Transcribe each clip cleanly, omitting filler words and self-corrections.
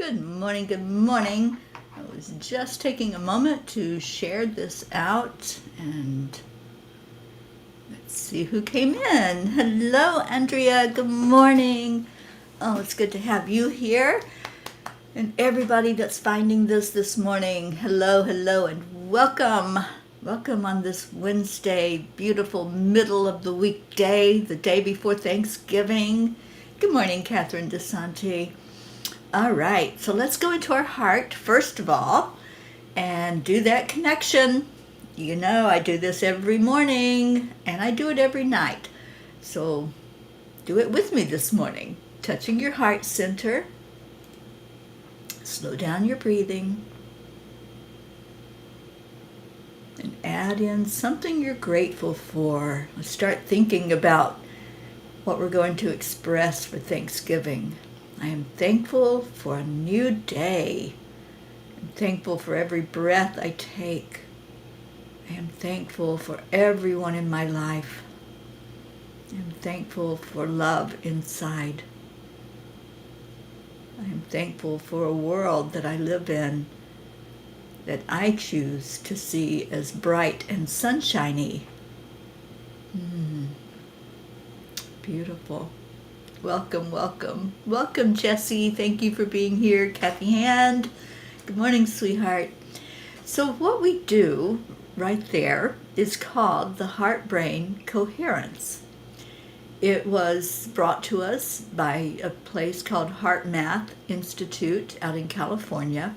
Good morning, good morning. I was just taking a moment to share this out and let's see who came in. Hello, Andrea, good morning. Oh, it's good to have you here. And everybody that's finding this morning, hello, hello, and welcome. Welcome on this Wednesday, beautiful middle of the weekday, the day before Thanksgiving. Good morning, Catherine DeSanti. All right, so let's go into our heart first of all and do that connection. You know, I do this every morning and I do it every night. So do it with me this morning. Touching your heart center. Slow down your breathing. And add in something you're grateful for. Start thinking about what we're going to express for Thanksgiving. I am thankful for a new day. I'm thankful for every breath I take. I am thankful for everyone in my life. I'm thankful for love inside. I am thankful for a world that I live in that I choose to see as bright and sunshiny. Beautiful. Welcome, welcome. Welcome, Jessie. Thank you for being here. Kathy Hand. Good morning, sweetheart. So what we do right there is called the heart-brain coherence. It was brought to us by a place called Heart Math Institute out in California.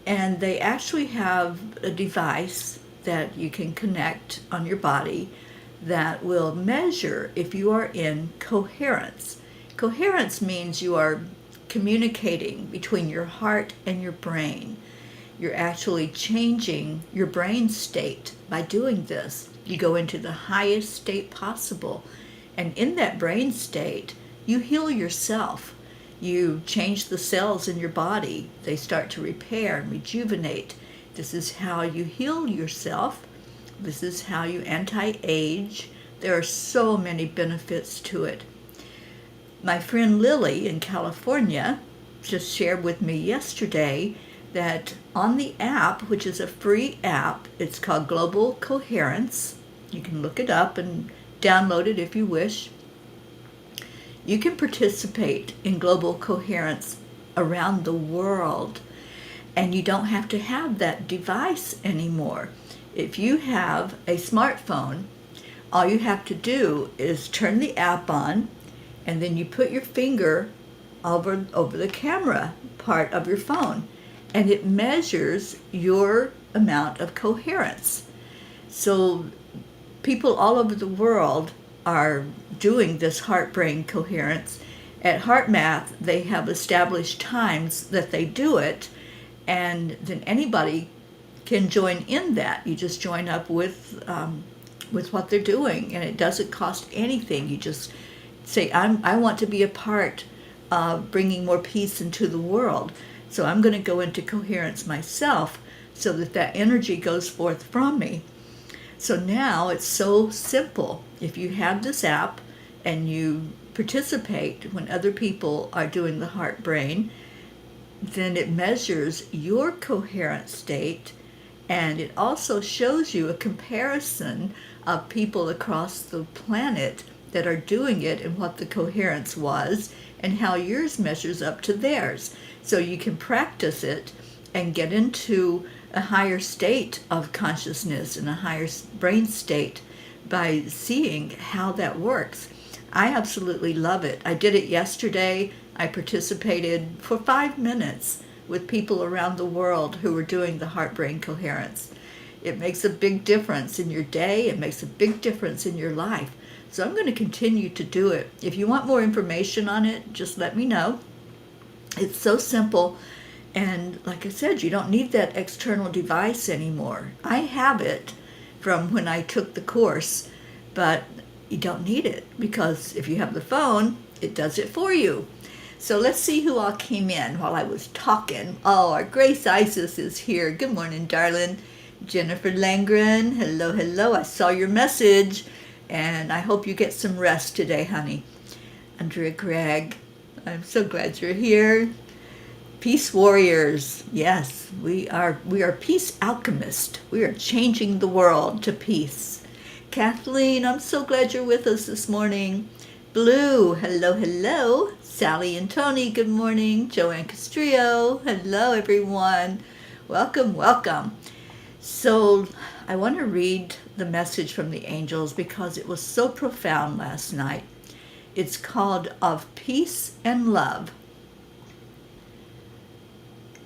And they actually have a device that you can connect on your body that will measure if you are in coherence. Coherence means you are communicating between your heart and your brain. You're actually changing your brain state by doing this. You go into the highest state possible, and in that brain state, you heal yourself. You change the cells in your body. They start to repair and rejuvenate. This is how you heal yourself. This is how you anti-age. There are so many benefits to it. My friend Lily in California just shared with me yesterday that on the app, which is a free app, it's called Global Coherence. You can look it up and download it if you wish. You can participate in global coherence around the world, and you don't have to have that device anymore. If you have a smartphone, all you have to do is turn the app on, and then you put your finger over the camera part of your phone, and it measures your amount of coherence. So people all over the world are doing this heart-brain coherence. At HeartMath, they have established times that they do it, and then anybody can join in that. You just join up with what they're doing, and it doesn't cost anything. You just say, I want to be a part of bringing more peace into the world. So I'm going to go into coherence myself so that energy goes forth from me. So now it's so simple. If you have this app and you participate when other people are doing the heart brain, then it measures your coherent state, and it also shows you a comparison of people across the planet that are doing it and what the coherence was and how yours measures up to theirs. So you can practice it and get into a higher state of consciousness and a higher brain state by seeing how that works. I absolutely love it. I did it yesterday. I participated for 5 minutes with people around the world who were doing the heart-brain coherence. It makes a big difference in your day. It makes a big difference in your life. So I'm going to continue to do it. If you want more information on it, just let me know. It's so simple. And like I said, you don't need that external device anymore. I have it from when I took the course, but you don't need it because if you have the phone, it does it for you. So let's see who all came in while I was talking. Oh, our Grace Isis is here. Good morning, darling. Jennifer Langren, hello, hello. I saw your message, and I hope you get some rest today, honey. Andrea Gregg, I'm so glad you're here. Peace warriors. Yes, we are peace alchemists. We are changing the world to peace. Kathleen, I'm so glad you're with us this morning. Blue, hello, hello. Sally and Tony, good morning. Joanne Castrillo, hello everyone. Welcome, welcome. So I want to read the message from the angels because it was so profound last night. It's called Of Peace and Love.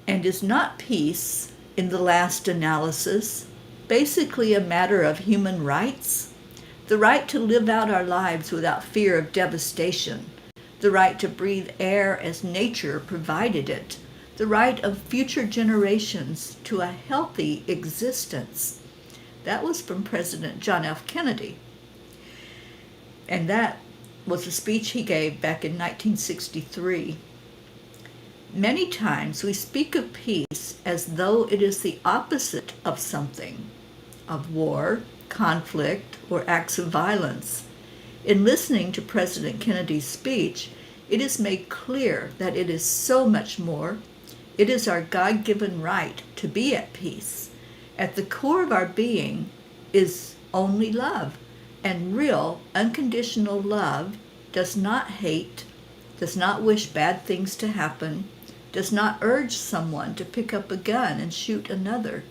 And is not peace, in the last analysis, basically a matter of human rights? The right to live out our lives without fear of devastation, the right to breathe air as nature provided it, the right of future generations to a healthy existence. That was from President John F. Kennedy. And that was a speech he gave back in 1963. Many times we speak of peace as though it is the opposite of something, of war, conflict, or acts of violence. In listening to President Kennedy's speech, it is made clear that it is so much more. It is our God-given right to be at peace. At the core of our being is only love, and real, unconditional love does not hate, does not wish bad things to happen, does not urge someone to pick up a gun and shoot another.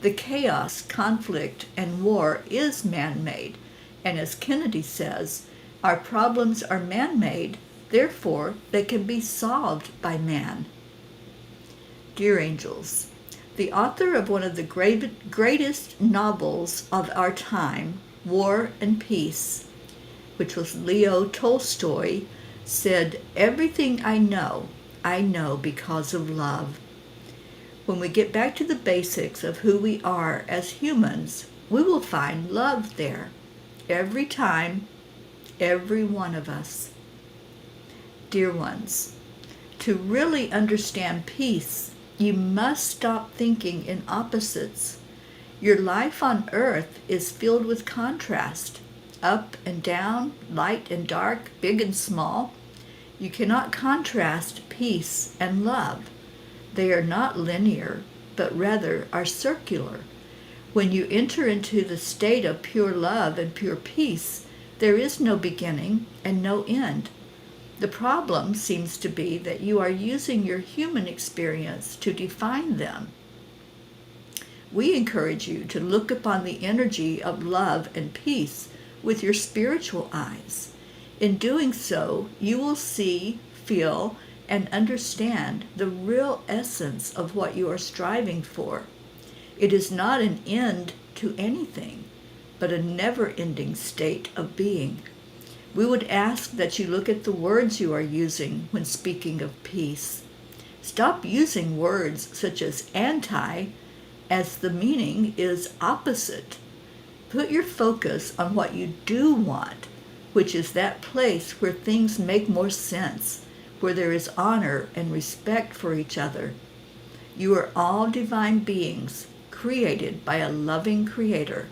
The chaos, conflict, and war is man-made, and as Kennedy says, our problems are man-made, therefore they can be solved by man. Dear angels, the author of one of the greatest novels of our time, War and Peace, which was Leo Tolstoy, said, "Everything I know because of love." When we get back to the basics of who we are as humans, we will find love there. Every time, every one of us. Dear ones, to really understand peace, you must stop thinking in opposites. Your life on earth is filled with contrast, up and down, light and dark, big and small. You cannot contrast peace and love. They are not linear, but rather are circular. When you enter into the state of pure love and pure peace, there is no beginning and no end. The problem seems to be that you are using your human experience to define them. We encourage you to look upon the energy of love and peace with your spiritual eyes. In doing so, you will see, feel, and understand the real essence of what you are striving for. It is not an end to anything, but a never-ending state of being. We would ask that you look at the words you are using when speaking of peace. Stop using words such as anti, as the meaning is opposite. Put your focus on what you do want, which is that place where things make more sense, where there is honor and respect for each other. You are all divine beings, created by a loving creator.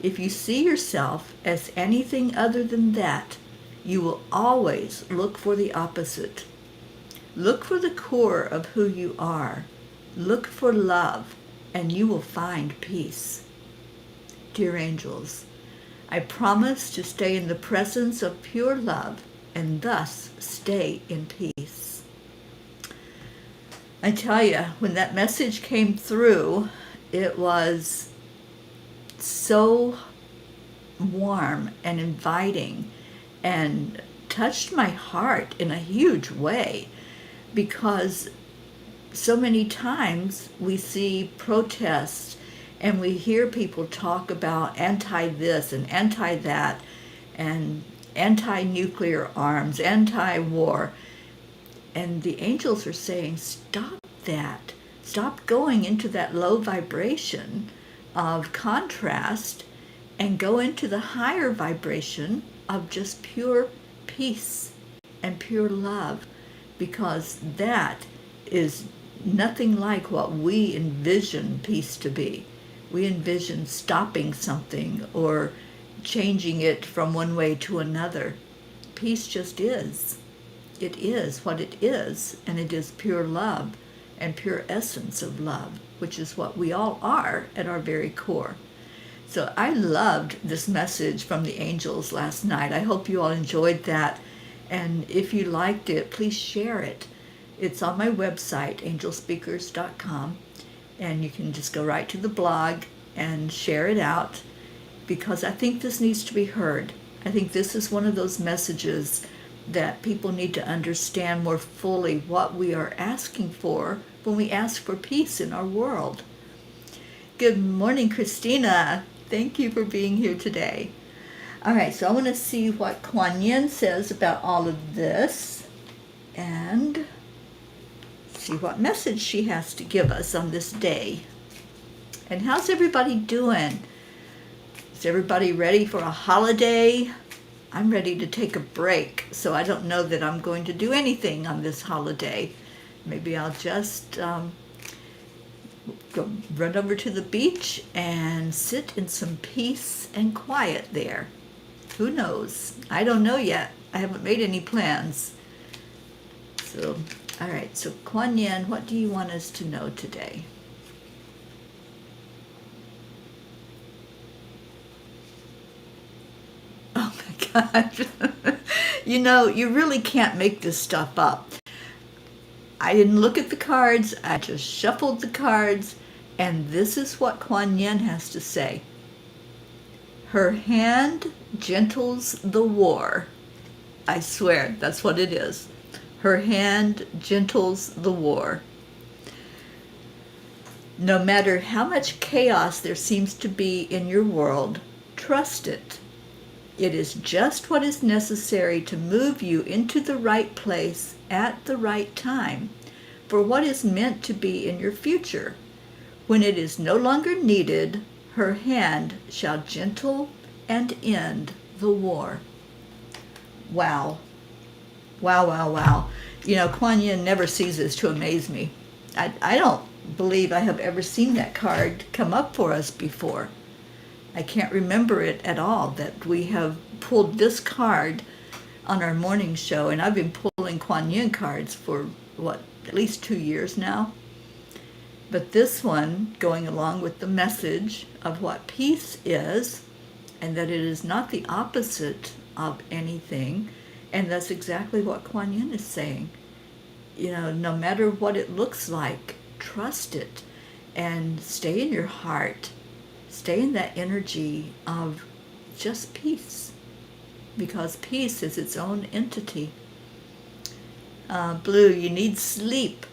If you see yourself as anything other than that, you will always look for the opposite. Look for the core of who you are. Look for love, and you will find peace. Dear angels, I promise to stay in the presence of pure love and thus stay in peace. I tell you, when that message came through, it was so warm and inviting and touched my heart in a huge way, because so many times we see protests and we hear people talk about anti-this and anti-that and anti-nuclear arms, anti-war. And the angels are saying, stop that. Stop going into that low vibration of contrast and go into the higher vibration of just pure peace and pure love, because that is nothing like what we envision peace to be. We envision stopping something or changing it from one way to another. Peace just is. It is what it is, and it is pure love and pure essence of love, which is what we all are at our very core. So I loved this message from the angels last night. I hope you all enjoyed that. And if you liked it, please share it. It's on my website, angelspeakers.com, and you can just go right to the blog and share it out, because I think this needs to be heard. I think this is one of those messages that people need to understand more fully what we are asking for when we ask for peace in our world. Good morning, Christina. Thank you for being here today. All right, so I want to see what Kuan Yin says about all of this and see what message she has to give us on this day. And how's everybody doing? Is everybody ready for a holiday? I'm ready to take a break, so I don't know that I'm going to do anything on this holiday. Maybe I'll just go run over to the beach and sit in some peace and quiet there. Who knows? I don't know yet. I haven't made any plans. So, all right. So, Kuan Yin, what do you want us to know today? Oh my God. You know, you really can't make this stuff up. I didn't look at the cards. I just shuffled the cards, and this is what Kuan Yin has to say. Her hand gentles the war. I swear, that's what it is. Her hand gentles the war. No matter how much chaos there seems to be in your world, trust it. It is just what is necessary to move you into the right place at the right time for what is meant to be in your future. When it is no longer needed, her hand shall gentle and end the war. Wow. Wow, wow, wow. You know, Kuan Yin never ceases to amaze me. I don't believe I have ever seen that card come up for us before. I can't remember it at all that we have pulled this card on our morning show, and I've been pulling Kuan Yin cards for, at least 2 years now. But this one, going along with the message of what peace is, and that it is not the opposite of anything, and that's exactly what Kuan Yin is saying. You know, no matter what it looks like, trust it, and stay in your heart. Stay in that energy of just peace, because peace is its own entity. Blue, you need sleep.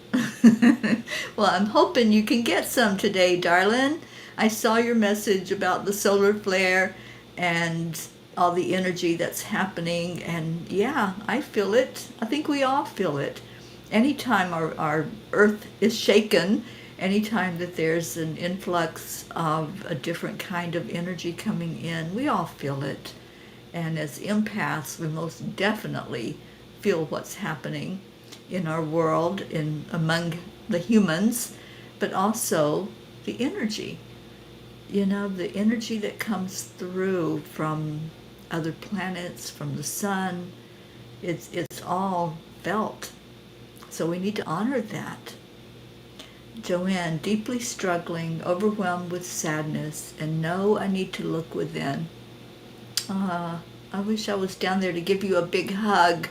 Well, I'm hoping you can get some today, darling. I saw your message about the solar flare and all the energy that's happening, and yeah, I feel it. I think we all feel it. Anytime our earth is shaken, anytime that there's an influx of a different kind of energy coming in, we all feel it. And as empaths, we most definitely feel what's happening in our world, among the humans, but also the energy. You know, the energy that comes through from other planets, from the sun, it's all felt. So we need to honor that. Joanne, deeply struggling, overwhelmed with sadness, and know I need to look within. I wish I was down there to give you a big hug.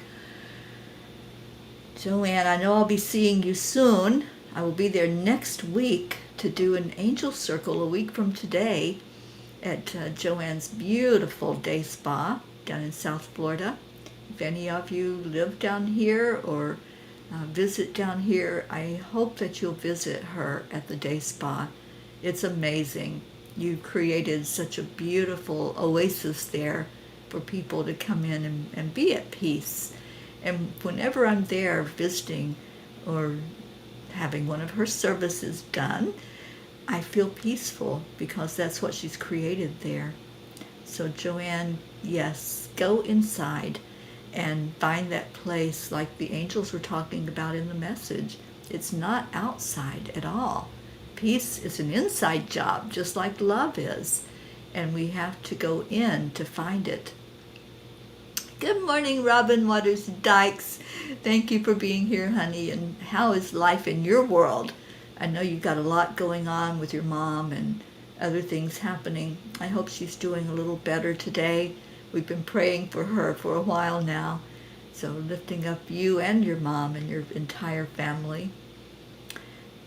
Joanne, I know I'll be seeing you soon. I will be there next week to do an angel circle a week from today at Joanne's beautiful day spa down in South Florida. If any of you live down here or visit down here, I hope that you'll visit her at the day spa. It's amazing. You created such a beautiful oasis there for people to come in and be at peace. And whenever I'm there visiting or having one of her services done, I feel peaceful because that's what she's created there. So Joanne, yes, go inside and find that place like the angels were talking about in the message. It's not outside at all. Peace is an inside job, just like love is. And we have to go in to find it. Good morning, Robin Waters Dykes. Thank you for being here, honey. And how is life in your world? I know you've got a lot going on with your mom and other things happening. I hope she's doing a little better today. We've been praying for her for a while now. So lifting up you and your mom and your entire family.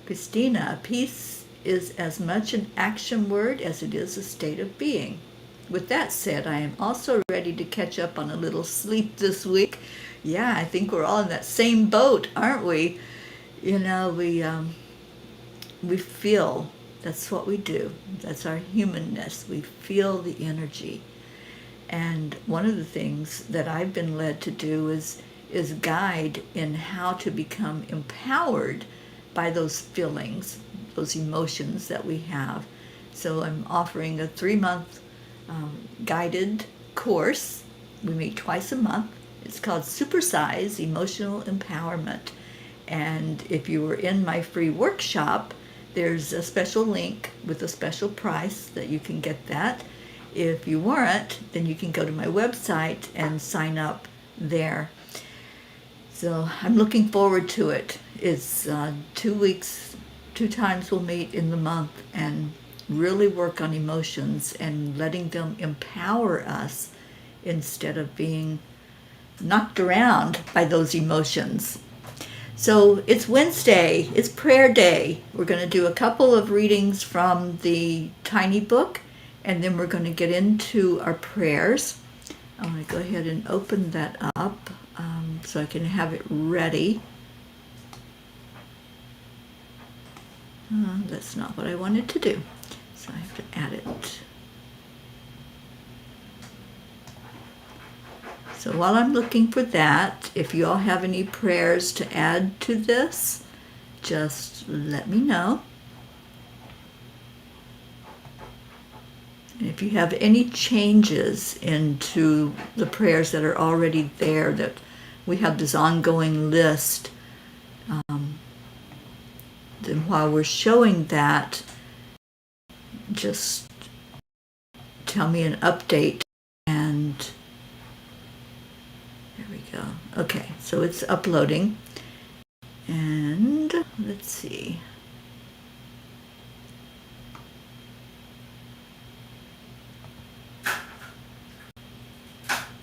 Christina, peace is as much an action word as it is a state of being. With that said, I am also ready to catch up on a little sleep this week. Yeah, I think we're all in that same boat, aren't we? You know, we feel, that's what we do. That's our humanness. We feel the energy. And one of the things that I've been led to do is guide in how to become empowered by those feelings, those emotions that we have. So I'm offering a 3-month guided course. We meet twice a month. It's called Supersize Emotional Empowerment. And if you were in my free workshop, there's a special link with a special price that you can get that. If you weren't, then you can go to my website and sign up there. So I'm looking forward to it. It's 2 weeks, 2 times we'll meet in the month and really work on emotions and letting them empower us instead of being knocked around by those emotions. So it's Wednesday, it's prayer day. We're going to do a couple of readings from the tiny book, and then we're going to get into our prayers. I'm going to go ahead and open that up so I can have it ready. That's not what I wanted to do, so I have to add it. So while I'm looking for that, if you all have any prayers to add to this, just let me know. And if you have any changes into the prayers that are already there, that we have this ongoing list, then while we're showing that, just tell me an update. And there we go. Okay, so it's uploading. And let's see. All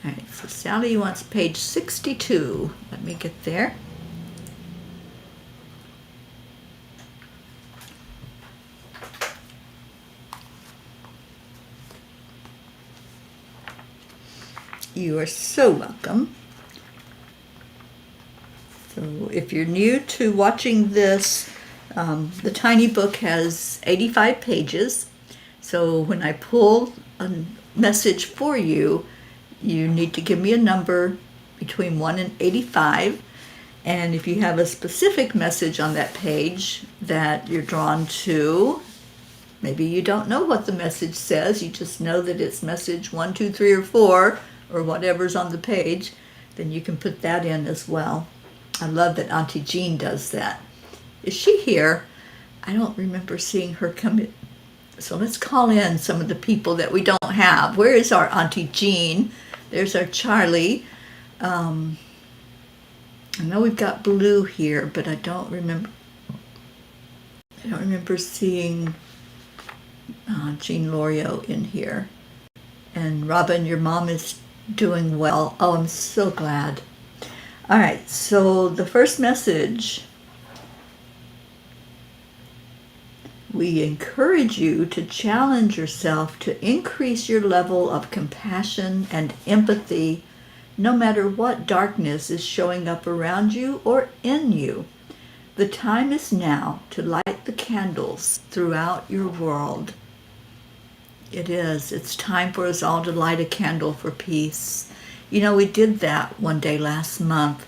right, so Sally wants page 62. Let me get there. You are so welcome. So if you're new to watching this, the tiny book has 85 pages. So when I pull a message for you, you need to give me a number between 1 and 85. And if you have a specific message on that page that you're drawn to, maybe you don't know what the message says, you just know that it's message 1, 2, 3, or 4, or whatever's on the page, then you can put that in as well. I love that Auntie Jean does that. Is she here? I don't remember seeing her come in. So let's call in some of the people that we don't have. Where is our Auntie Jean? There's our Charlie. I know we've got Blue here, but I don't remember seeing Jean Lorio in here. And Robin, your mom is doing well. Oh, I'm so glad. All right, so the first message, we encourage you to challenge yourself to increase your level of compassion and empathy no matter what darkness is showing up around you or in you. The time is now to light the candles throughout your world. It is. It's time for us all to light a candle for peace. You know, we did that one day last month,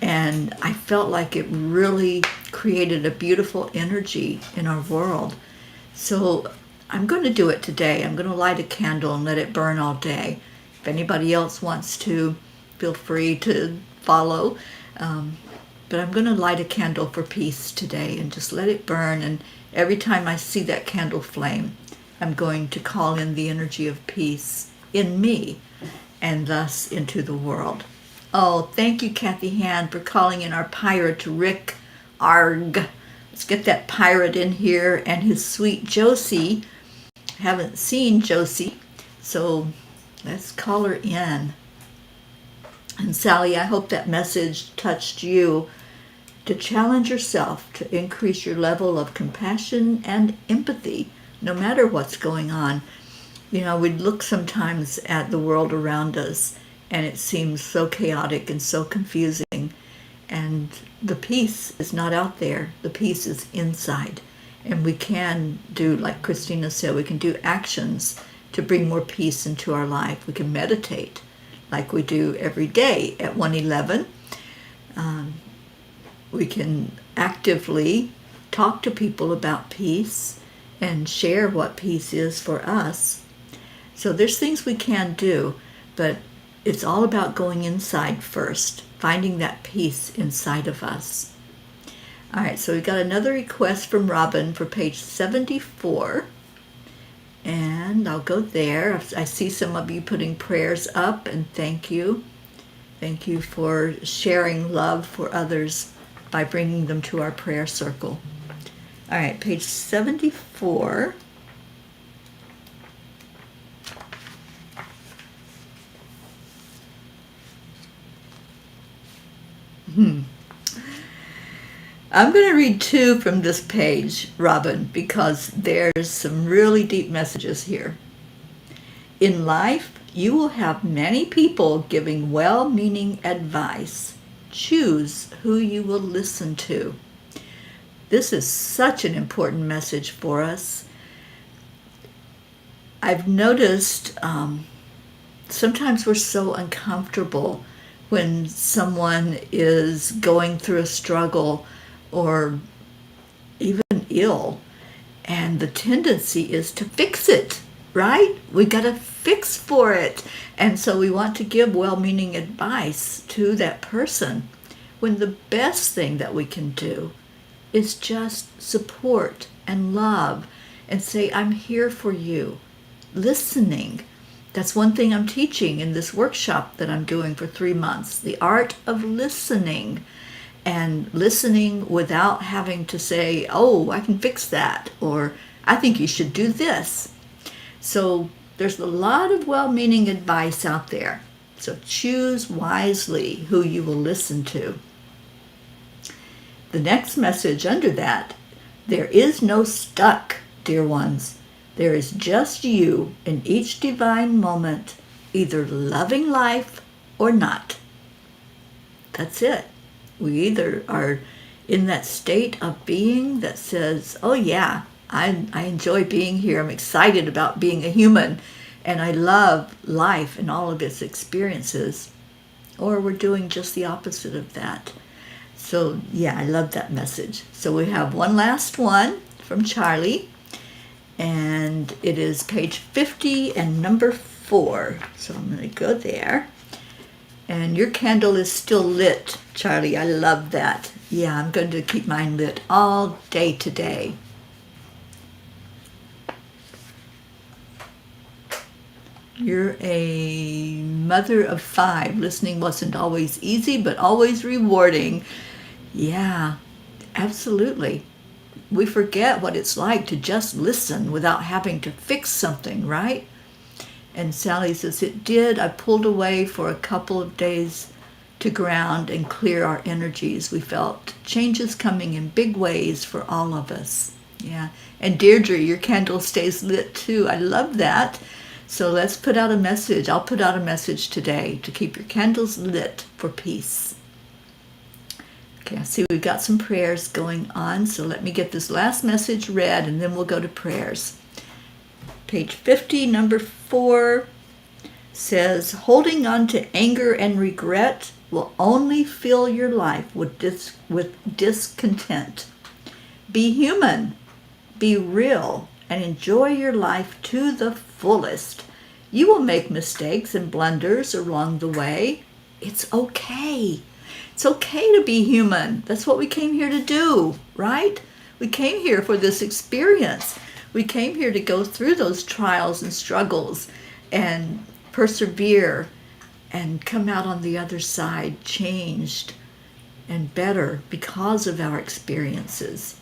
and I felt like it really created a beautiful energy in our world. So I'm going to do it today. I'm going to light a candle and let it burn all day. If anybody else wants to, feel free to follow. But I'm going to light a candle for peace today and just let it burn. And every time I see that candle flame, I'm going to call in the energy of peace in me and thus into the world. Oh, thank you, Kathy Hand, for calling in our pirate, Rick Arg. Let's get that pirate in here and his sweet Josie. Haven't seen Josie, so let's call her in. And Sally, I hope that message touched you to challenge yourself to increase your level of compassion and empathy, no matter what's going on. You know, we look sometimes at the world around us and it seems so chaotic and so confusing. And the peace is not out there. The peace is inside. And we can do, like Christina said, we can do actions to bring more peace into our life. We can meditate like we do every day at 111. We can actively talk to people about peace and share what peace is for us. So there's things we can do, but it's all about going inside first, finding that peace inside of us. All right, so we got another request from Robin for page 74. And I'll go there. I see some of you putting prayers up, and thank you. Thank you for sharing love for others by bringing them to our prayer circle. All right, page 74. I'm going to read two from this page, Robin, because there's some really deep messages here. In life, you will have many people giving well-meaning advice. Choose who you will listen to. This is such an important message for us. I've noticed sometimes we're so uncomfortable when someone is going through a struggle or even ill, and the tendency is to fix it, right? We got to fix for it. And so we want to give well-meaning advice to that person when the best thing that we can do is just support and love and say, I'm here for you. Listening. That's one thing I'm teaching in this workshop that I'm doing for 3 months, the art of listening. And listening without having to say, oh, I can fix that, or I think you should do this. So there's a lot of well-meaning advice out there. So choose wisely who you will listen to. The next message under that, there is no stuck, dear ones. There is just you in each divine moment, either loving life or not. That's it. We either are in that state of being that says, oh yeah, I enjoy being here. I'm excited about being a human, and I love life and all of its experiences. Or we're doing just the opposite of that. So yeah, I love that message. So we have one last one from Charlie, and it is page 50 and number 4. So I'm going to go there. And your candle is still lit, Charlie. I love that. Yeah, I'm going to keep mine lit all day today. You're a mother of 5. Listening wasn't always easy, but always rewarding. Yeah, absolutely. We forget what it's like to just listen without having to fix something, right? And Sally says, it did. I pulled away for a couple of days to ground and clear our energies. We felt changes coming in big ways for all of us. Yeah. And Deirdre, your candle stays lit too. I love that. So let's put out a message. I'll put out a message today to keep your candles lit for peace. Okay, I see we've got some prayers going on. So let me get this last message read and then we'll go to prayers. Page 50, number 4 says, holding on to anger and regret will only fill your life with discontent. Be human, be real, and enjoy your life to the fullest. You will make mistakes and blunders along the way. It's okay. It's okay to be human. That's what we came here to do, right? We came here for this experience. We came here to go through those trials and struggles and persevere and come out on the other side changed and better because of our experiences.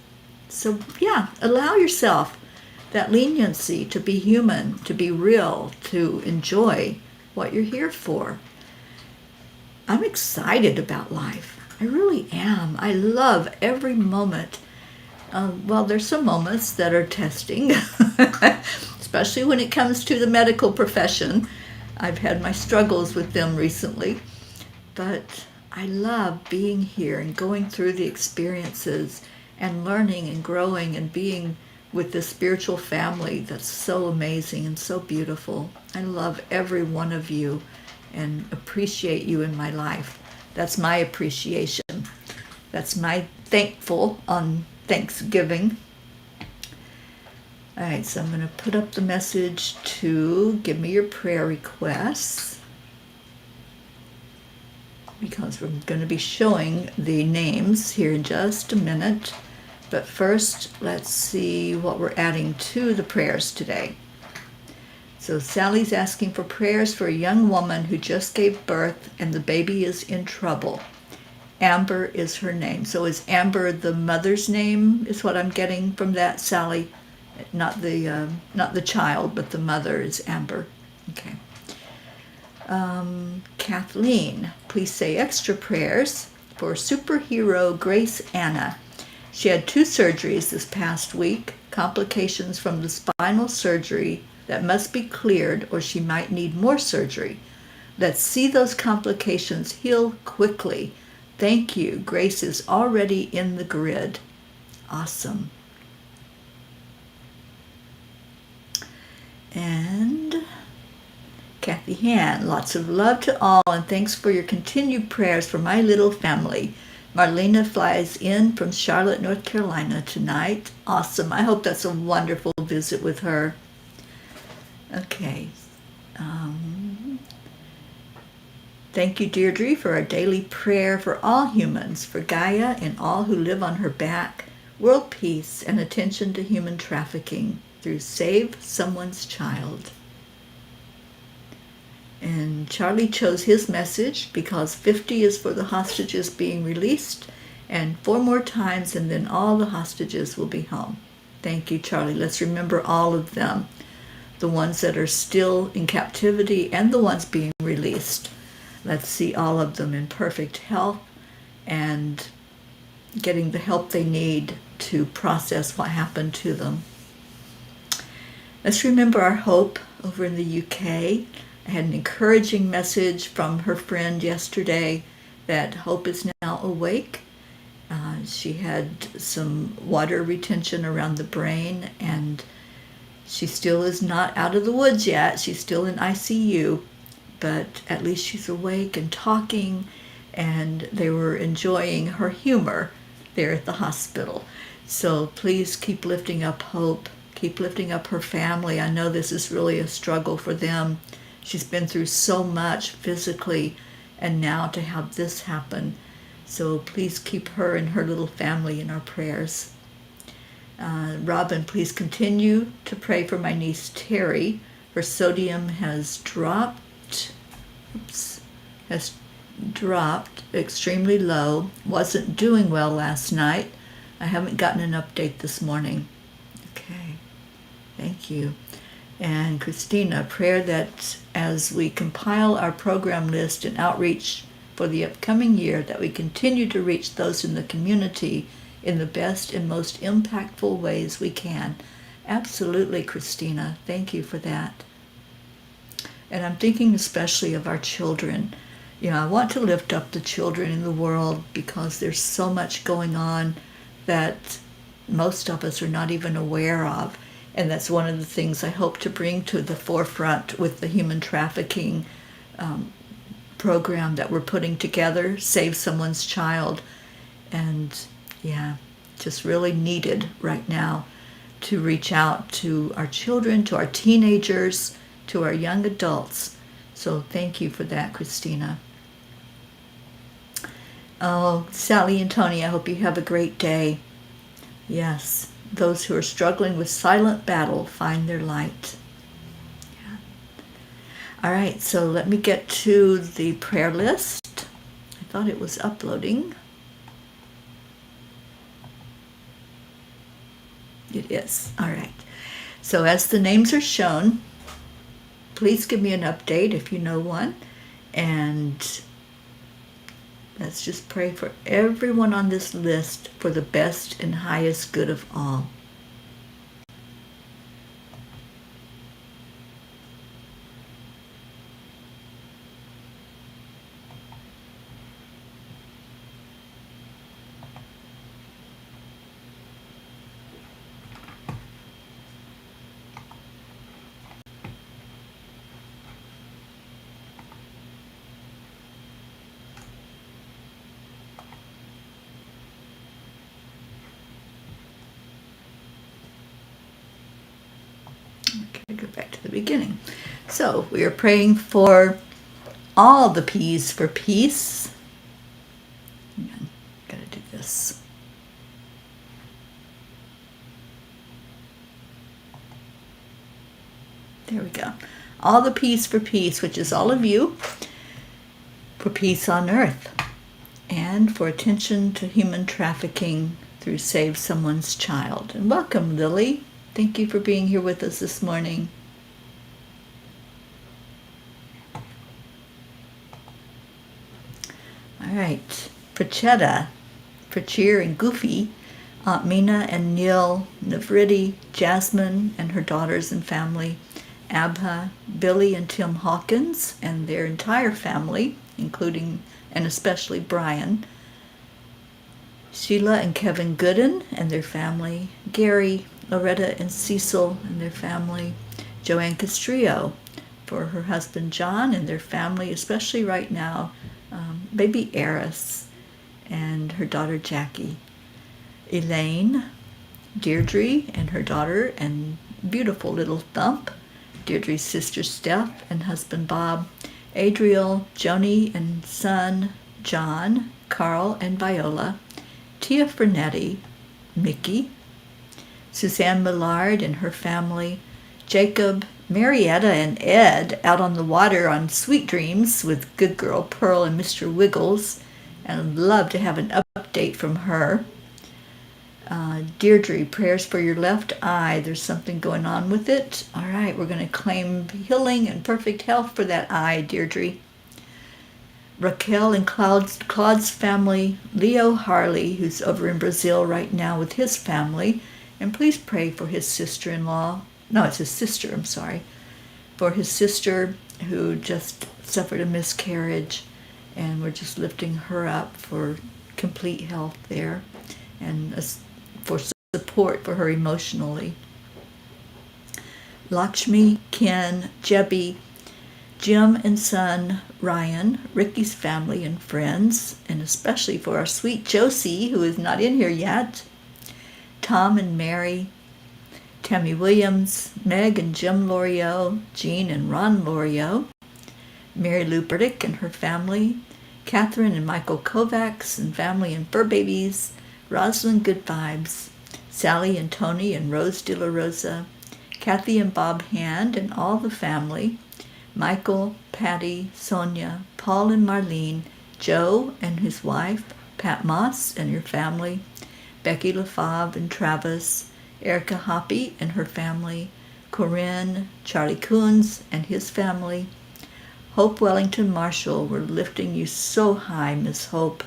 So yeah, allow yourself that leniency to be human, to be real, to enjoy what you're here for. I'm excited about life. I really am. I love every moment. Well, there's some moments that are testing, especially when it comes to the medical profession. I've had my struggles with them recently, but I love being here and going through the experiences and learning and growing and being with this spiritual family that's so amazing and so beautiful. I love every one of you and appreciate you in my life. That's my appreciation. That's my thankful on Thanksgiving. All right, so I'm going to put up the message to give me your prayer requests, because we're going to be showing the names here in just a minute. But first, let's see what we're adding to the prayers today. So Sally's asking for prayers for a young woman who just gave birth and the baby is in trouble. Amber is her name. So is Amber the mother's name, is what I'm getting from that, Sally? Not the child, but the mother is Amber. Okay. Kathleen, please say extra prayers for superhero Grace Anna. She had 2 surgeries this past week, complications from the spinal surgery that must be cleared or she might need more surgery. Let's see those complications heal quickly. Thank you. Grace is already in the grid. Awesome. And Kathy Han, lots of love to all and thanks for your continued prayers for my little family. Marlena flies in from Charlotte, North Carolina tonight. Awesome. I hope that's a wonderful visit with her. Okay. Thank you, Deirdre, for our daily prayer for all humans, for Gaia and all who live on her back, world peace and attention to human trafficking through Save Someone's Child. And Charlie chose his message because 50 is for the hostages being released and 4 more times and then all the hostages will be home. Thank you, Charlie. Let's remember all of them, the ones that are still in captivity and the ones being released. Let's see all of them in perfect health and getting the help they need to process what happened to them. Let's remember our Hope over in the UK. I had an encouraging message from her friend yesterday that Hope is now awake. She had some water retention around the brain and she still is not out of the woods yet. She's still in ICU, but at least she's awake and talking, and they were enjoying her humor there at the hospital. So please keep lifting up Hope. Keep lifting up her family. I know this is really a struggle for them. She's been through so much physically, and now to have this happen. So please keep her and her little family in our prayers. Robin, please continue to pray for my niece Teri. Her sodium has dropped extremely low. Wasn't doing well last night. I haven't gotten an update this morning. Okay, thank you. And Christina, prayer that as we compile our program list and outreach for the upcoming year, that we continue to reach those in the community in the best and most impactful ways we can. Absolutely, Christina. Thank you for that. And I'm thinking especially of our children. I want to lift up the children in the world because there's so much going on that most of us are not even aware of. And that's one of the things I hope to bring to the forefront with the human trafficking program that we're putting together, Save Someone's Child. And just really needed right now to reach out to our children, to our teenagers, to our young adults. So thank you for that, Christina. Oh, Sally and Tony, I hope you have a great day. Yes, those who are struggling with silent battle find their light. All right, so let me get to the prayer list. I thought it was uploading. It is. All right. So as the names are shown, please give me an update if you know one. And let's just pray for everyone on this list for the best and highest good of all. Okay, go back to the beginning. So we are praying for all the P's for peace. Hang on, gotta do this. There we go. All the P's for peace, which is all of you, for peace on earth, and for attention to human trafficking through Save Someone's Child. And welcome, Lily. Thank you for being here with us this morning. All right, for Chetta, for Cheer and Goofy, Aunt Mina and Neil, Navriti, Jasmine and her daughters and family, Abha, Billy and Tim Hawkins and their entire family, including and especially Brian, Sheila and Kevin Gooden and their family, Gary, Loretta and Cecil and their family, Joanne Castrillo for her husband John and their family, especially right now, baby Eris and her daughter Jackie, Elaine, Deirdre and her daughter and beautiful little Thump, Deirdre's sister Steph and husband Bob, Adriel, Joni and son John, Carl and Viola, Tia Fernetti, Mickey, Suzanne Millard and her family, Jacob, Marietta and Ed out on the water on Sweet Dreams with good girl Pearl and Mr. Wiggles, and I'd love to have an update from her. Deirdre, prayers for your left eye. There's something going on with it. All right, we're going to claim healing and perfect health for that eye, Deirdre. Raquel and Claude's family, Leo Harley, who's over in Brazil right now with his family, and please pray for his sister-in-law. No, it's his sister, I'm sorry. For his sister who just suffered a miscarriage, and we're just lifting her up for complete health there and for support for her emotionally. Lakshmi, Ken, Jebby, Jim and son Ryan, Ricky's family and friends, and especially for our sweet Josie, who is not in here yet, Tom and Mary, Tammy Williams, Meg and Jim Loriot, Jean and Ron Loriot, Mary Lou Burdick and her family, Catherine and Michael Kovacs and family and fur babies, Rosalind Good Vibes, Sally and Tony and Rose De La Rosa, Kathy and Bob Hand and all the family, Michael, Patty, Sonia, Paul and Marlene, Joe and his wife, Pat Moss and your family, Becky LaFave and Travis, Erica Hoppy and her family, Corinne, Charlie Coons and his family, Hope Wellington Marshall. We're lifting you so high, Miss Hope,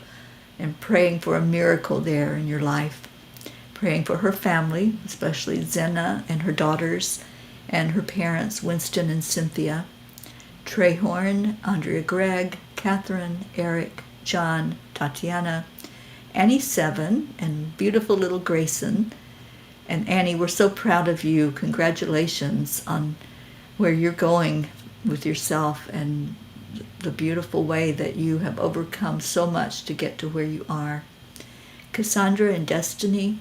and praying for a miracle there in your life. Praying for her family, especially Zena and her daughters, and her parents, Winston and Cynthia, Trey Horn, Andrea Gregg, Catherine, Eric, John, Tatiana, Annie Seven, and beautiful little Grayson. And Annie, we're so proud of you. Congratulations on where you're going with yourself and the beautiful way that you have overcome so much to get to where you are. Cassandra and Destiny,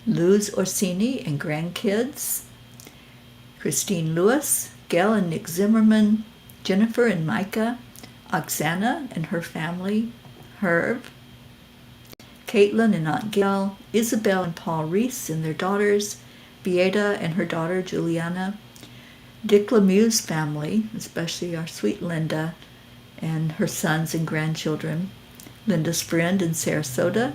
Luz Orsini and grandkids, Christine Lewis, Gail and Nick Zimmerman, Jennifer and Micah, Oksana and her family, Herb, Caitlin and Aunt Gail, Isabel and Paul Reese and their daughters, Beata and her daughter Juliana, Dick Lemieux's family, especially our sweet Linda and her sons and grandchildren, Linda's friend in Sarasota,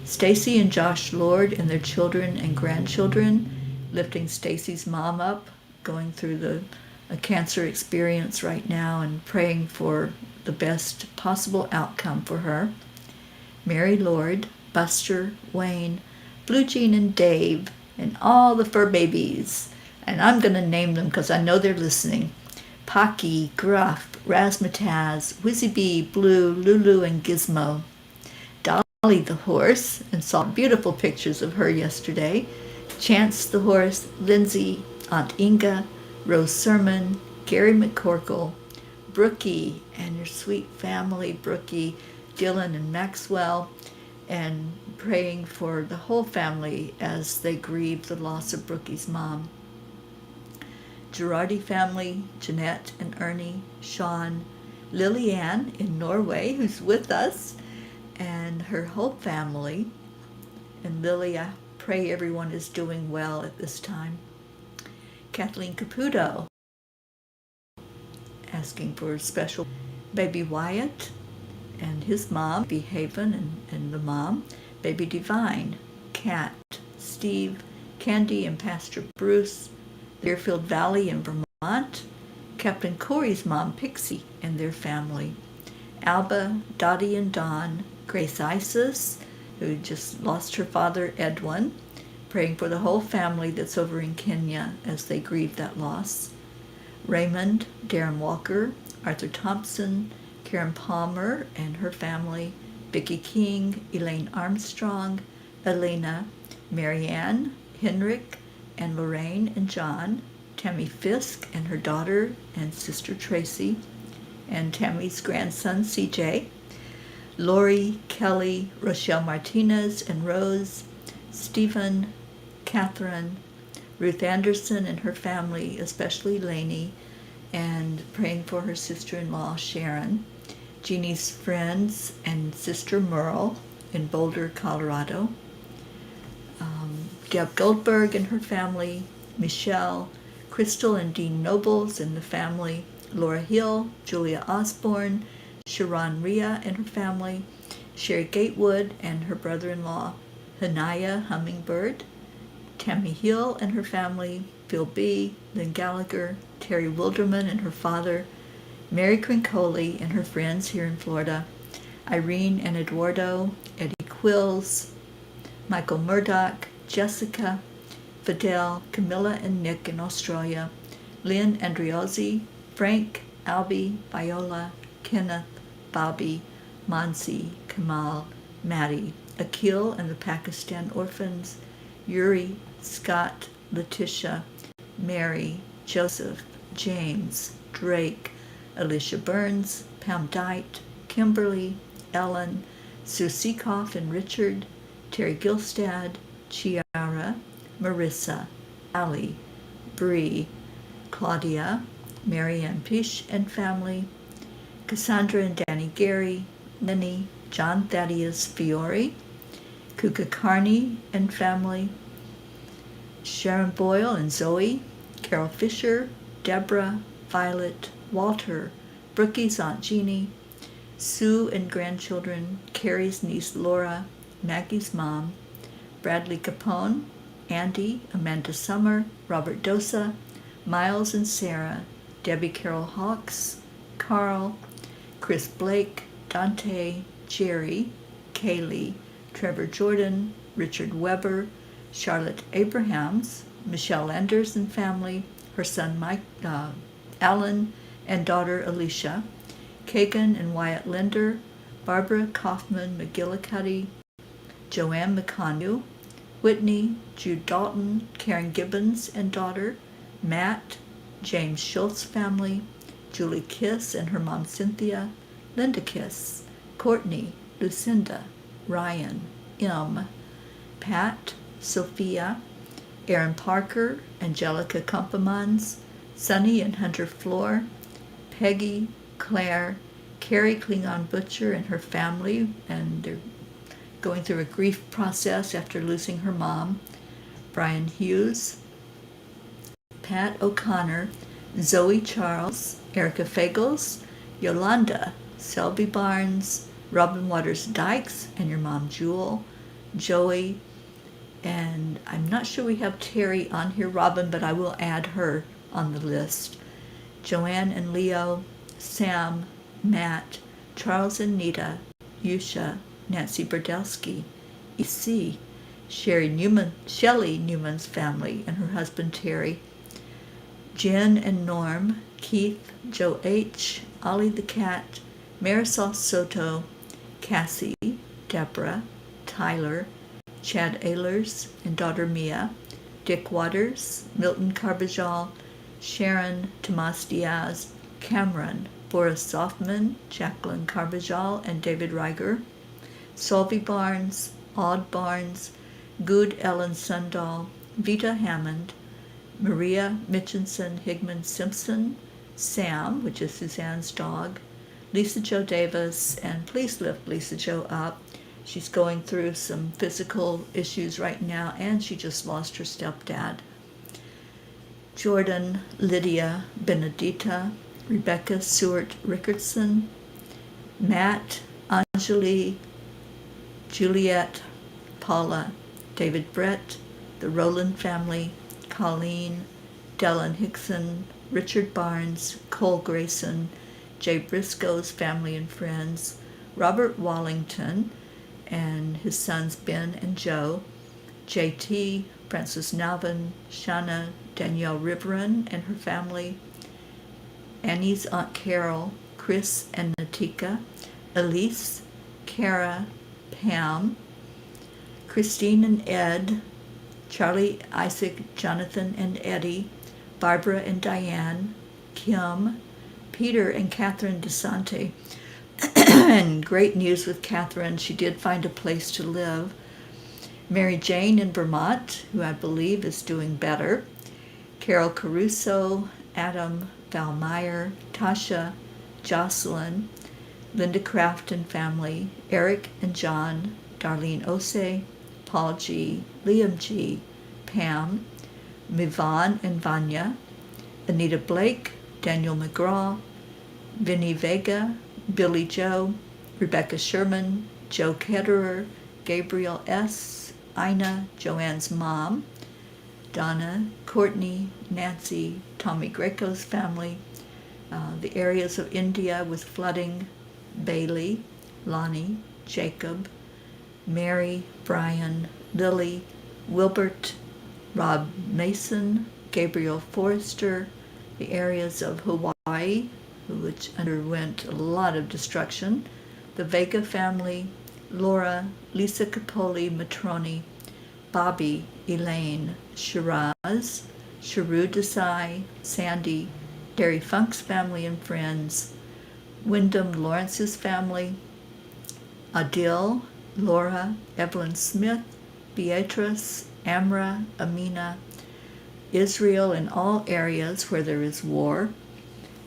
Stacy and Josh Lord and their children and grandchildren, lifting Stacy's mom up, going through a cancer experience right now and praying for the best possible outcome for her. Mary Lord, Buster, Wayne, Blue Jean and Dave, and all the fur babies. And I'm going to name them because I know they're listening. Pocky, Gruff, Razzmatazz, Whizzy Bee, Blue, Lulu, and Gizmo. Dolly the horse, and saw beautiful pictures of her yesterday. Chance the horse, Lindsay, Aunt Inga, Rose Sermon, Gary McCorkle, Brookie, and your sweet family, Brookie, Dylan and Maxwell, and praying for the whole family as they grieve the loss of Brookie's mom. Girardi family, Jeanette and Ernie, Sean, Lillian in Norway, who's with us, and her whole family. And Lily, I pray everyone is doing well at this time. Kathleen Caputo, asking for a special baby Wyatt and his mom, Baby Haven and the mom, Baby Divine, Kat, Steve, Candy and Pastor Bruce, Deerfield Valley in Vermont, Captain Corey's mom, Pixie, and their family, Alba, Dottie and Dawn, Grace Isis, who just lost her father, Edwin, praying for the whole family that's over in Kenya as they grieve that loss, Raymond, Darren Walker, Arthur Thompson, Karen Palmer and her family, Vicki King, Elaine Armstrong, Elena, Marianne, Henrik, and Lorraine and John, Tammy Fisk and her daughter and sister Tracy, and Tammy's grandson CJ, Lori, Kelly, Rochelle Martinez and Rose, Stephen, Catherine, Ruth Anderson and her family, especially Lainey, and praying for her sister-in-law Sharon, Jeannie's friends and sister Merle in Boulder, Colorado, Deb Goldberg and her family, Michelle, Crystal and Dean Nobles and the family, Laura Hill, Julia Osborne, Sharon Rhea and her family, Sherry Gatewood and her brother-in-law, Hanaya Hummingbird, Tammy Hill and her family, Phil B., Lynn Gallagher, Terry Wilderman and her father, Mary Crincoli and her friends here in Florida, Irene and Eduardo, Eddie Quills, Michael Murdoch, Jessica, Fidel, Camilla and Nick in Australia, Lynn Andriozzi, Frank, Albie, Viola, Kenneth, Bobby, Mansi, Kamal, Maddie, Akil and the Pakistan orphans, Yuri, Scott, Letitia, Mary, Joseph, James, Drake, Alicia Burns, Pam Dite, Kimberly, Ellen, Sue Seekoff and Richard, Terry Gilstad, Chiara, Marissa, Ali, Bree, Claudia, Marianne Pish and family, Cassandra and Danny Gary, Lenny, John Thaddeus Fiore, Kuka Carney and family, Sharon Boyle and Zoe, Carol Fisher, Deborah, Violet, Walter, Brookie's Aunt Jeannie, Sue and grandchildren, Carrie's niece Laura, Maggie's mom, Bradley Capone, Andy, Amanda Summer, Robert Dosa, Miles and Sarah, Debbie Carol Hawks, Carl, Chris Blake, Dante, Jerry, Kaylee, Trevor Jordan, Richard Weber, Charlotte Abrahams, Michelle Anders and family, her son Mike, Alan, and daughter Alicia, Kagan and Wyatt Linder, Barbara Kaufman McGillicuddy, Joanne McConu, Whitney, Jude Dalton, Karen Gibbons and daughter, Matt, James Schultz family, Julie Kiss and her mom Cynthia, Linda Kiss, Courtney, Lucinda, Ryan, M, Pat, Sophia, Aaron Parker, Angelica Kumpemans, Sunny and Hunter Floor, Peggy, Claire, Carrie Klingon Butcher and her family, and they're going through a grief process after losing her mom, Brian Hughes, Pat O'Connor, Zoe Charles, Erica Fagels, Yolanda, Selby Barnes, Robin Waters Dykes, and your mom Jewel, Joey, and I'm not sure we have Terry on here, Robin, but I will add her on the list. Joanne and Leo, Sam, Matt, Charles and Nita, Yusha, Nancy Berdelsky, EC, Shelley Newman's family and her husband Terry, Jen and Norm, Keith, Joe H., Ollie the cat, Marisol Soto, Cassie, Deborah, Tyler, Chad Ehlers and daughter Mia, Dick Waters, Milton Carbajal, Sharon Tomas Diaz, Cameron, Boris Zoffman, Jacqueline Carbajal and David Reiger, Solvi Barnes, Aud Barnes, Good Ellen Sundahl, Vita Hammond, Maria Mitchinson Higman Simpson, Sam, which is Suzanne's dog, Lisa Jo Davis, and please lift Lisa Jo up. She's going through some physical issues right now, and she just lost her stepdad. Jordan, Lydia, Benedita, Rebecca Seward Rickardson, Matt, Angelic, Juliet, Paula, David Brett, the Rowland family, Colleen, Dellen Hickson, Richard Barnes, Cole Grayson, Jay Briscoe's family and friends, Robert Wallington and his sons Ben and Joe, JT, Francis Nalvin, Shanna, Danielle Riverin and her family, Annie's Aunt Carol, Chris and Natika, Elise, Kara, Pam, Christine and Ed, Charlie, Isaac, Jonathan and Eddie, Barbara and Diane, Kim, Peter and Catherine DeSante. And great news with Catherine, she did find a place to live. Mary Jane in Vermont, who I believe is doing better. Carol Caruso, Adam Valmeyer, Tasha, Jocelyn, Linda Kraft and family, Eric and John, Darlene Ose, Paul G., Liam G., Pam, Mivan and Vanya, Anita Blake, Daniel McGraw, Vinnie Vega, Billy Joe, Rebecca Sherman, Joe Ketterer, Gabriel S., Ina, Joanne's mom, Donna, Courtney, Nancy, Tommy Greco's family, the areas of India with flooding, Bailey, Lonnie, Jacob, Mary, Brian, Lily, Wilbert, Rob Mason, Gabriel Forrester, the areas of Hawaii, which underwent a lot of destruction, the Vega family, Laura, Lisa Capoli, Matroni, Bobby, Elaine, Shiraz, Sharu Desai, Sandy, Gary Funk's family and friends, Wyndham Lawrence's family, Adil, Laura, Evelyn Smith, Beatrice, Amra, Amina, Israel in all areas where there is war,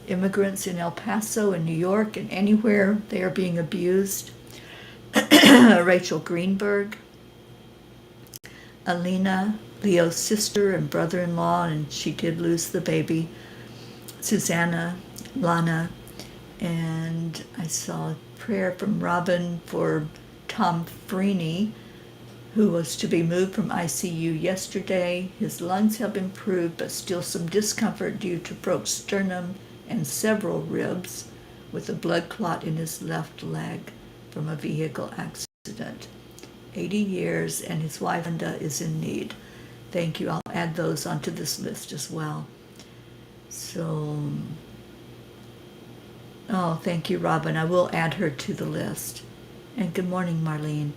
immigrants in El Paso and New York and anywhere they are being abused, Rachel Greenberg, Alina, Leo's sister and brother-in-law, and she did lose the baby, Susanna, Lana, and I saw a prayer from Robin for Tom Freeney, who was to be moved from ICU yesterday. His lungs have improved, but still some discomfort due to broke sternum and several ribs, with a blood clot in his left leg from a vehicle accident. 80 years, and his wife Linda is in need. Thank you. I'll add those onto this list as well. So, thank you, Robin. I will add her to the list. And good morning, Marlene.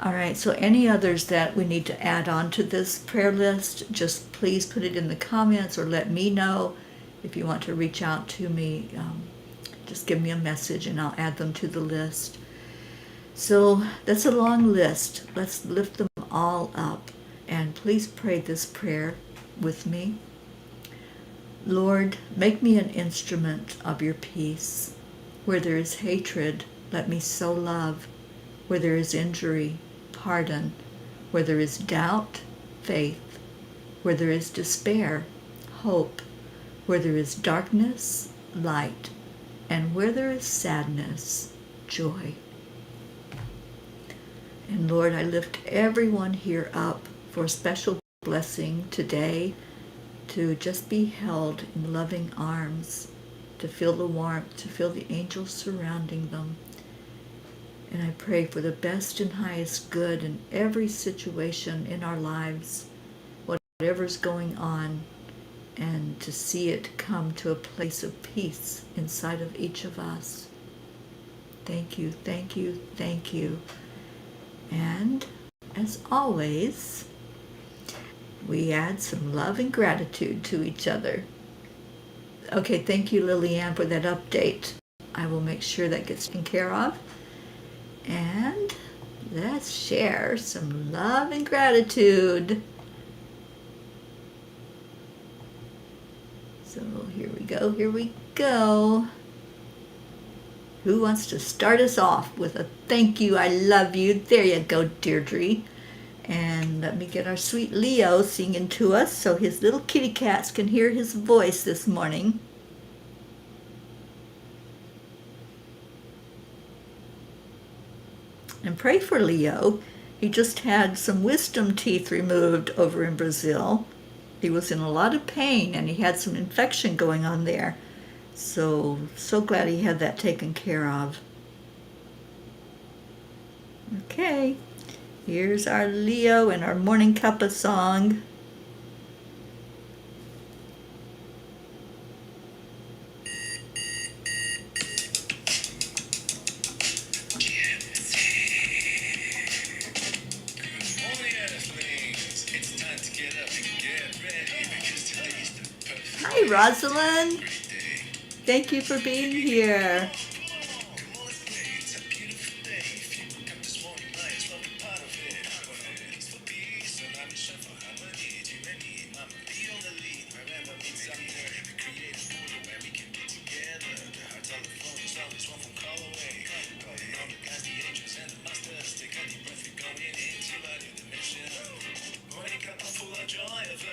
All right, so any others that we need to add on to this prayer list, just please put it in the comments or let me know. If you want to reach out to me, just give me a message and I'll add them to the list. So that's a long list. Let's lift them all up. And please pray this prayer with me. Lord, make me an instrument of your peace. Where there is hatred, let me sow love. Where there is injury, pardon. Where there is doubt, faith. Where there is despair, hope. Where there is darkness, light, and where there is sadness, joy. And Lord, I lift everyone here up for a special blessing today, to just be held in loving arms, to feel the warmth, to feel the angels surrounding them. And I pray for the best and highest good in every situation in our lives, whatever's going on, and to see it come to a place of peace inside of each of us. Thank you, thank you, thank you. And as always, we add some love and gratitude to each other. Okay, thank you, Lillian, for that update. I will make sure that gets taken care of. And let's share some love and gratitude. So here we go. Who wants to start us off with a thank you, I love you? There you go, Deirdre. And let me get our sweet Leo singing to us so his little kitty cats can hear his voice this morning. And pray for Leo. He just had some wisdom teeth removed over in Brazil. He was in a lot of pain and he had some infection going on there. So glad he had that taken care of. Okay. Here's our Leo and our Morning Cuppa song. Hi, Rosalind. Thank you for being here.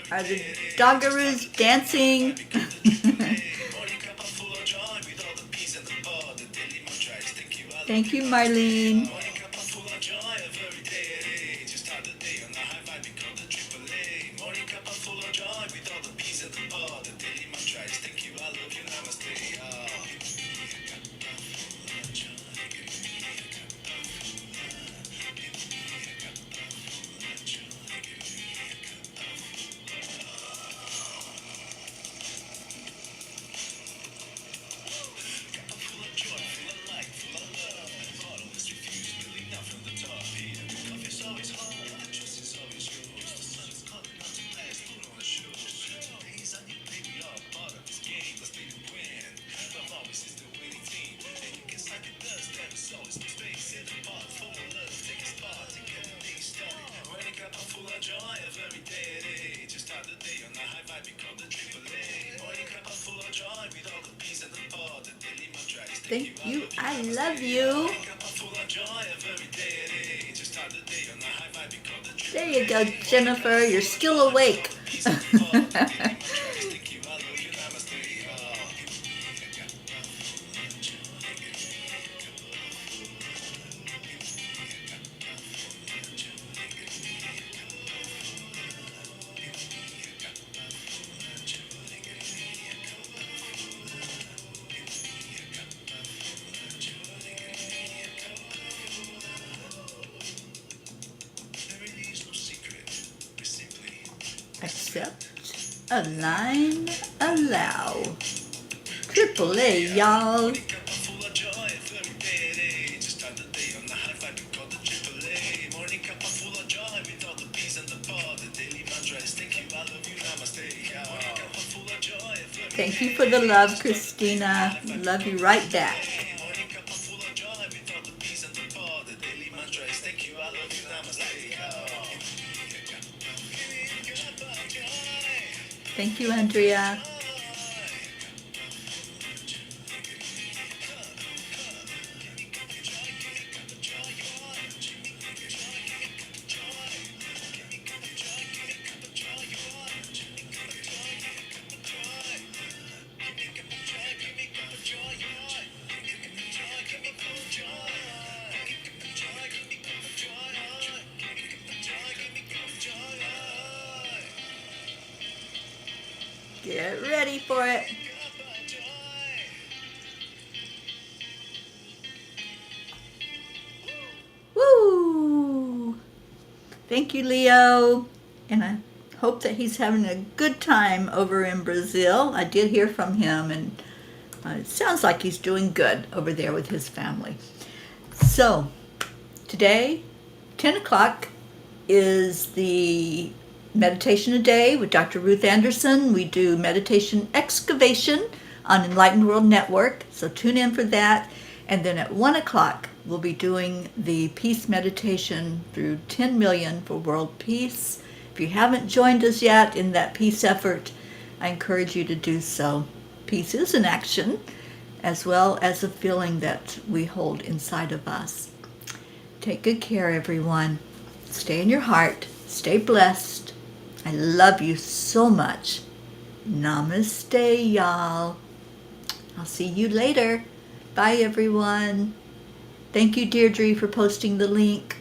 Are the doggaroos dancing? Thank you, Marlene. Thank you. I love you. There you go, Jennifer. You're still awake. Accept, align, allow. Triple A, y'all. Thank you for the love, Christina. Love you right back. Thank you, Andrea. Get ready for it. Woo! Thank you, Leo. And I hope that he's having a good time over in Brazil. I did hear from him, and it sounds like he's doing good over there with his family. So, today, 10 o'clock, is the meditation a day with Dr. Ruth Anderson. We do meditation excavation on Enlightened World Network, so tune in for that. And then at 1 o'clock, we'll be doing the peace meditation through 10 million for world peace. If you haven't joined us yet in that peace effort, I encourage you to do so. Peace is an action, as well as a feeling that we hold inside of us. Take good care, everyone. Stay in your heart. Stay blessed. I love you so much. Namaste, y'all. I'll see you later. Bye, everyone. Thank you, Deirdre, for posting the link.